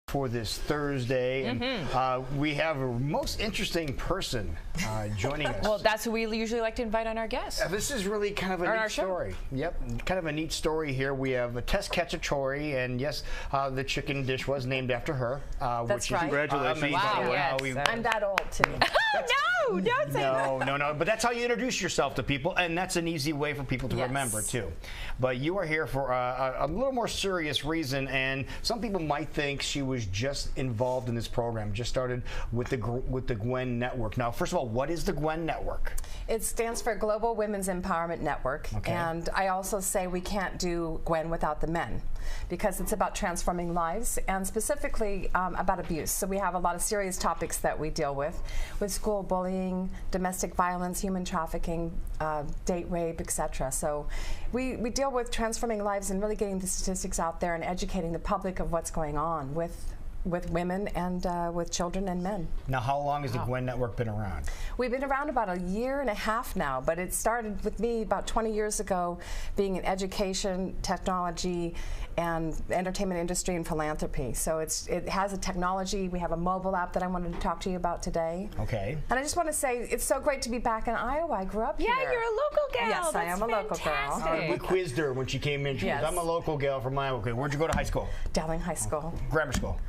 For this Thursday, and we have a most interesting person joining us. Well, that's who we usually like to invite on our guests. This is really kind of a neat story. Yep, kind of a neat story here. We have Tess Cacciatore, and yes, the chicken dish was named after her. That's right. Congratulations. Wow, yes. I'm that old too. No, don't say that. No. But that's how you introduce yourself to people, and that's an easy way for people to remember too. But you are here for a little more serious reason, and some people might think she was just involved in this program, just started with the GWEN network. Now, first of all, what is the GWEN network? It stands for Global Women's Empowerment Network, and I also say we can't do GWEN without the men, because it's about transforming lives and specifically about abuse. So we have a lot of serious topics that we deal with school bullying, domestic violence, human trafficking, date rape, etc. So we deal with transforming lives and really getting the statistics out there and educating the public of what's going on with women and with children and men. Now, how long has the GWEN network been around? We've been around about a year and a half now, but it started with me about 20 years ago, being in education, technology, and entertainment industry and philanthropy. So it has a technology. We have a mobile app that I wanted to talk to you about today. Okay. And I just want to say it's so great to be back in Iowa. I grew up here. Yeah, you're a local gal. Yes, I am a local girl. We quizzed her when she came in. She goes, I'm a local gal from Iowa. Okay, where'd you go to high school? Dowling High School. Grammar school.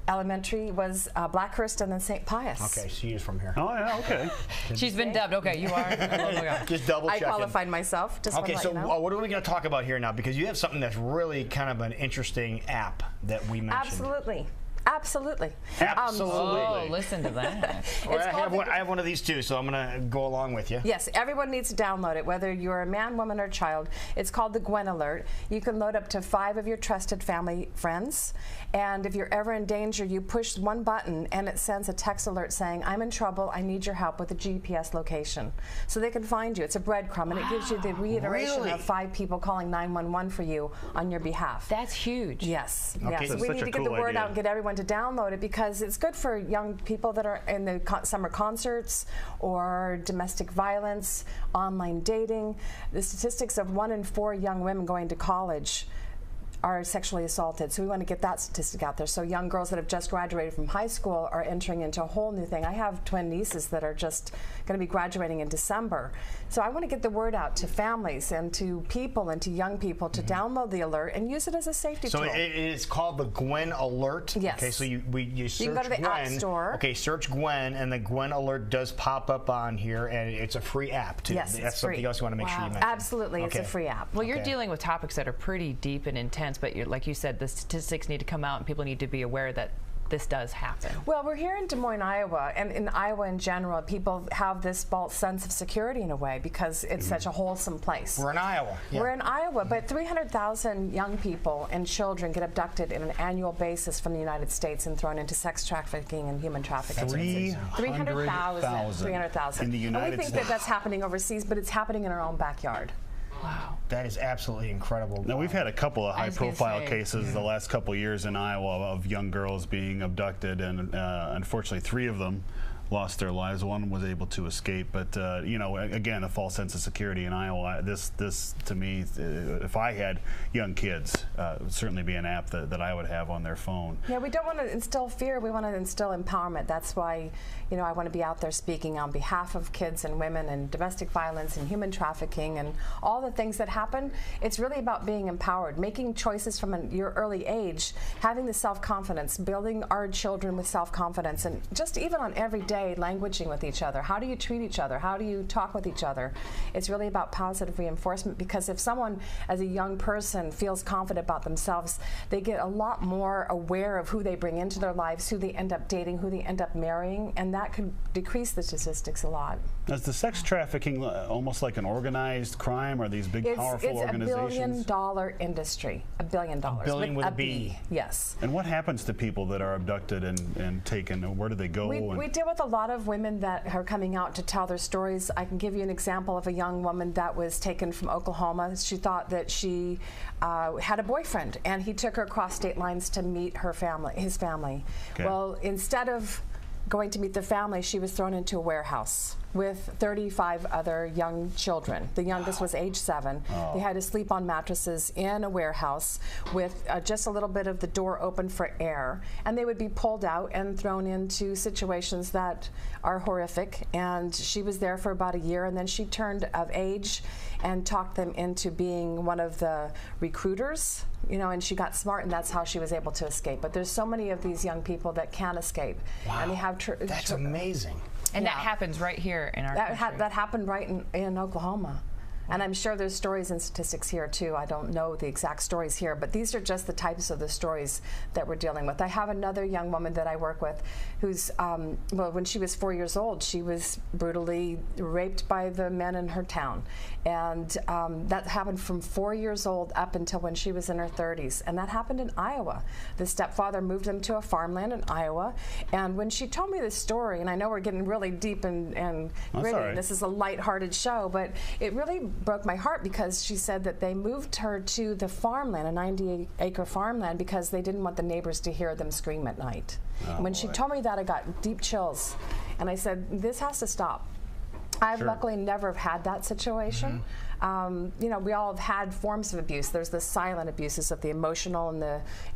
Elementary was Blackhurst and then St. Pius. Okay, she is from here. Oh, yeah, okay. She's been dubbed. Okay, you are. Just double checking. I qualified myself. Just okay, so you know. What are we going to talk about here now? Because you have something that's really kind of an interesting app that we mentioned. Absolutely. Absolutely. Oh, listen to that. Well, I have one of these too, so I'm going to go along with you. Yes, everyone needs to download it, whether you're a man, woman, or child. It's called the GWEN Alert. You can load up to 5 of your trusted family friends, and if you're ever in danger, you push one button and it sends a text alert saying, I'm in trouble, I need your help with a GPS location. So they can find you. It's a breadcrumb, and it gives you the reiteration of 5 people calling 911 for you on your behalf. That's huge. Yes. Okay. Yes. So we need to get the word out and get everyone to download it, because it's good for young people that are in the summer concerts or domestic violence, online dating. The statistics of 1 in 4 young women going to college are sexually assaulted. So we want to get that statistic out there. So young girls that have just graduated from high school are entering into a whole new thing. I have twin nieces that are just going to be graduating in December. So I want to get the word out to families and to people and to young people to download the alert and use it as a safety tool. So it is called the GWEN Alert? Yes. Okay, so you search You can go to the GWEN. App Store. Okay, search GWEN, and the GWEN Alert does pop up on here, and it's a free app too. Yes, That's something else you want to make sure you mention. Absolutely, it's a free app. Well, you're dealing with topics that are pretty deep and intense, but like you said, the statistics need to come out and people need to be aware that this does happen. Well, we're here in Des Moines, Iowa, and in Iowa in general, people have this false sense of security in a way because it's such a wholesome place. We're in Iowa. Yeah. We're in Iowa, but 300,000 young people and children get abducted on an annual basis from the United States and thrown into sex trafficking and human trafficking. 300,000 in the United States. And we think that that's happening overseas, but it's happening in our own backyard. Wow. That is absolutely incredible. Now, we've had a couple of high-profile cases the last couple of years in Iowa of young girls being abducted, and unfortunately 3 of them lost their lives. One was able to escape, but you know, again, a false sense of security in Iowa. This to me, if I had young kids, it would certainly be an app that I would have on their phone. Yeah, we don't want to instill fear. We want to instill empowerment. That's why, you know, I want to be out there speaking on behalf of kids and women and domestic violence and human trafficking and all the things that happen. It's really about being empowered, making choices from your early age, having the self-confidence, building our children with self-confidence, and just even on every day, languaging with each other. How do you treat each other? How do you talk with each other? It's really about positive reinforcement, because if someone as a young person feels confident about themselves, they get a lot more aware of who they bring into their lives, who they end up dating, who they end up marrying, and that could decrease the statistics a lot. Is the sex trafficking almost like an organized crime, or these big powerful organizations? It's a $1 billion industry. $1 billion. $1 billion with a B. Yes. And what happens to people that are abducted and taken? Where do they go? We deal with a lot of women that are coming out to tell their stories. I can give you an example of a young woman that was taken from Oklahoma. She thought that she had a boyfriend, and he took her across state lines to meet her family, his family. Okay. Well, instead of going to meet the family, she was thrown into a warehouse. with 35 other young children. The youngest was age 7. They had to sleep on mattresses in a warehouse with just a little bit of the door open for air, and they would be pulled out and thrown into situations that are horrific. And she was there for about a year, and then she turned of age and talked them into being one of the recruiters, you know, and she got smart, and that's how she was able to escape. But there's so many of these young people that can escape. Wow. And they have that's amazing. And that happens right here in our country. That happened right in Oklahoma. And I'm sure there's stories and statistics here too. I don't know the exact stories here, but these are just the types of the stories that we're dealing with. I have another young woman that I work with who's, well, when she was 4 years old, she was brutally raped by the men in her town. And that happened from 4 years old up until when she was in her 30s. And that happened in Iowa. The stepfather moved them to a farmland in Iowa. And when she told me this story, and I know we're getting really deep and gritty, right. This is a lighthearted show, but it really broke my heart because she said that they moved her to the farmland, a 90-acre farmland, because they didn't want the neighbors to hear them scream at night. And when she told me that, I got deep chills. And I said, this has to stop. I've luckily never had that situation. You know, we all have had forms of abuse. There's the silent abuses of the emotional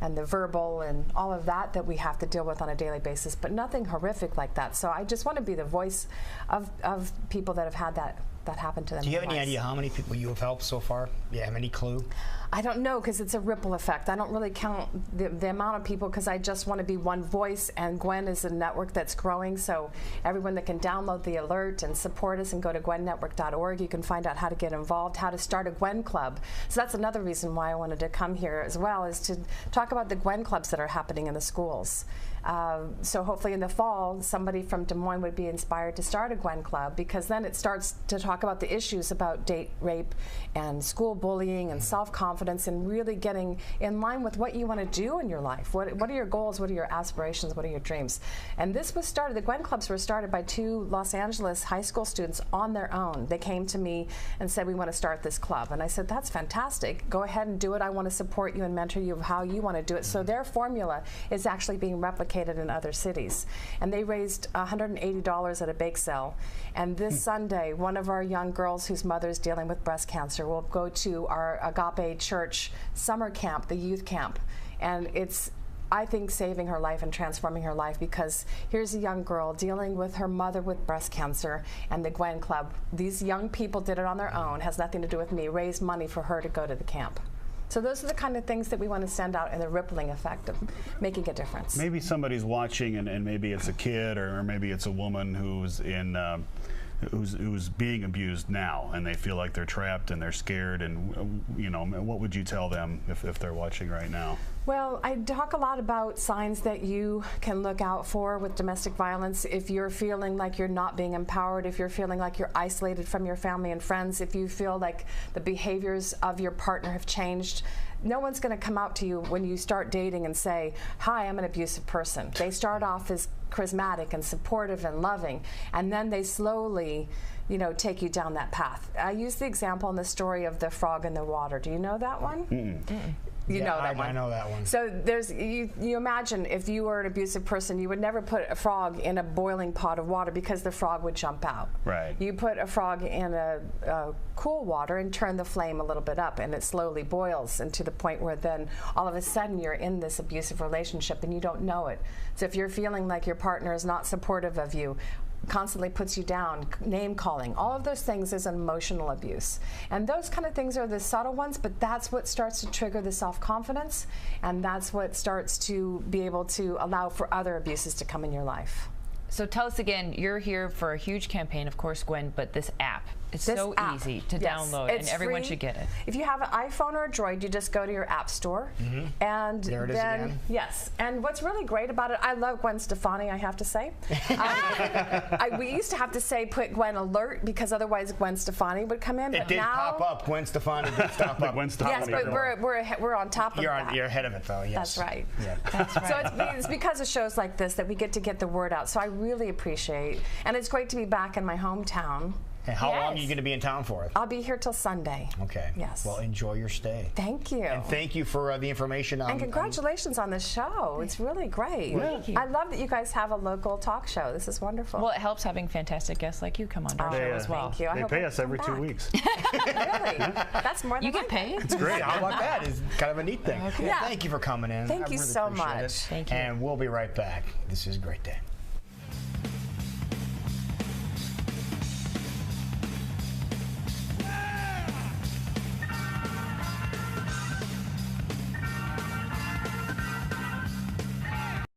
and the verbal and all of that that we have to deal with on a daily basis, but nothing horrific like that. So I just want to be the voice of people that have had that happen to them. Do you have any idea how many people you have helped so far? Do you have any clue? I don't know, because it's a ripple effect. I don't really count the amount of people, because I just want to be one voice, and GWEN is a network that's growing, so everyone that can download the alert and support us and go to GWENnetwork.org, you can find out how to get involved, how to start a GWEN club. So that's another reason why I wanted to come here as well, is to talk about the GWEN clubs that are happening in the schools. So hopefully in the fall, somebody from Des Moines would be inspired to start a GWEN club, because then it starts to talk about the issues about date rape and school bullying and self-confidence, and really getting in line with what you want to do in your life. What are your goals? What are your aspirations? What are your dreams? And this was started, the GWEN clubs were started by 2 Los Angeles high school students on their own. They came to me and said, we want to start this club. And I said, that's fantastic. Go ahead and do it. I want to support you and mentor you of how you want to do it. So their formula is actually being replicated in other cities. And they raised $180 at a bake sale. And this Sunday, one of our young girls whose mother is dealing with breast cancer will go to our Agape Church summer camp, the youth camp. And it's, I think, saving her life and transforming her life, because here's a young girl dealing with her mother with breast cancer, and the GWEN Club, these young people did it on their own, has nothing to do with me, raised money for her to go to the camp. So those are the kind of things that we want to send out, and the rippling effect of making a difference. Maybe somebody's watching, and maybe it's a kid, or maybe it's a woman who's in who's being abused now, and they feel like they're trapped and they're scared, and you know, what would you tell them if they're watching right now? Well, I talk a lot about signs that you can look out for with domestic violence. If you're feeling like you're not being empowered, if you're feeling like you're isolated from your family and friends, if you feel like the behaviors of your partner have changed, no one's going to come out to you when you start dating and say, hi, I'm an abusive person. They start off as charismatic and supportive and loving, and then they slowly, you know, take you down that path. I use the example in the story of the frog in the water. Do you know that one? You know that one. I know that one. So there's, you imagine if you were an abusive person, you would never put a frog in a boiling pot of water, because the frog would jump out. Right. You put a frog in a cool water and turn the flame a little bit up, and it slowly boils, and to the point where then all of a sudden you're in this abusive relationship and you don't know it. So if you're feeling like your partner is not supportive of you, constantly puts you down, name calling, all of those things is emotional abuse. And those kind of things are the subtle ones, but that's what starts to trigger the self-confidence, and that's what starts to be able to allow for other abuses to come in your life. So tell us again, you're here for a huge campaign, of course, GWEN, but this app, it's so easy to download, and everyone should get it. If you have an iPhone or a Droid, you just go to your app store, and there it is again. Yes, and what's really great about it, I love Gwen Stefani, I have to say. We used to have to say put Gwen alert, because otherwise Gwen Stefani would come in. It did pop up. Gwen Stefani did stop up. Gwen Stefani. Yes, but we're on top of that. You're ahead of it, though. Yes. That's right. Yeah. That's right. So it's because of shows like this that we get to get the word out. So I really appreciate, and it's great to be back in my hometown. And how long are you going to be in town for? I'll be here till Sunday. Okay. Yes. Well, enjoy your stay. Thank you. And thank you for the information. And congratulations on the show. It's really great. Thank you. I love that you guys have a local talk show. This is wonderful. Well, it helps having fantastic guests like you come on our show as well. Thank you. They pay us every 2 weeks. Really? That's more than you get paid. It's great. How about that? It's kind of a neat thing. Okay. Well, thank you for coming in. Thank you so much. Thank you. And we'll be right back. This is a great day.